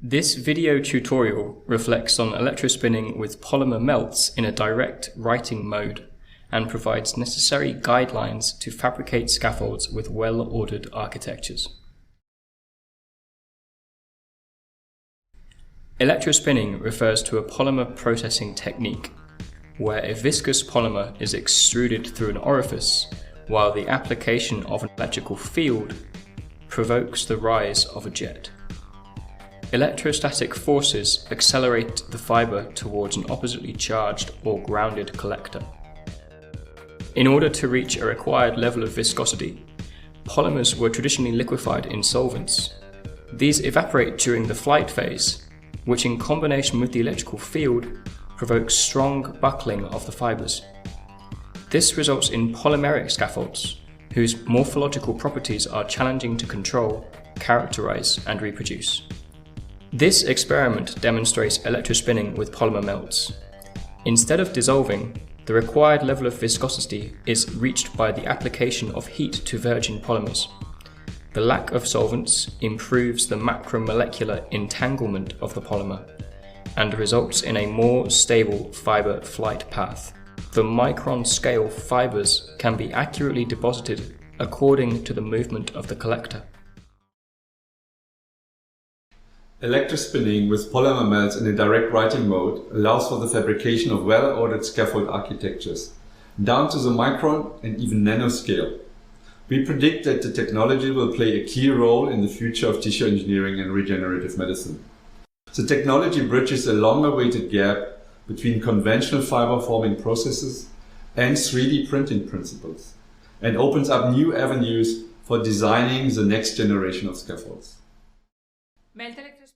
This video tutorial reflects on electrospinning with polymer melts in a direct writing mode and provides necessary guidelines to fabricate scaffolds with well-ordered architectures. Electrospinning refers to a polymer processing technique where a viscous polymer is extruded through an orifice while the application of an electrical field provokes the rise of a jet. Electrostatic forces accelerate the fiber towards an oppositely charged or grounded collector. In order to reach a required level of viscosity, polymers were traditionally liquefied in solvents. These evaporate during the flight phase, which in combination with the electrical field provokes strong buckling of the fibers. This results in polymeric scaffolds, whose morphological properties are challenging to control, characterize, and reproduce. This experiment demonstrates electrospinning with polymer melts. Instead of dissolving, the required level of viscosity is reached by the application of heat to virgin polymers. The lack of solvents improves the macromolecular entanglement of the polymer and results in a more stable fiber flight path. The micron scale fibers can be accurately deposited according to the movement of the collector. Electrospinning with polymer melts in a direct writing mode allows for the fabrication of well-ordered scaffold architectures, down to the micron and even nanoscale. We predict that the technology will play a key role in the future of tissue engineering and regenerative medicine. The technology bridges a long-awaited gap between conventional fiber-forming processes and 3D printing principles, and opens up new avenues for designing the next generation of scaffolds. Melt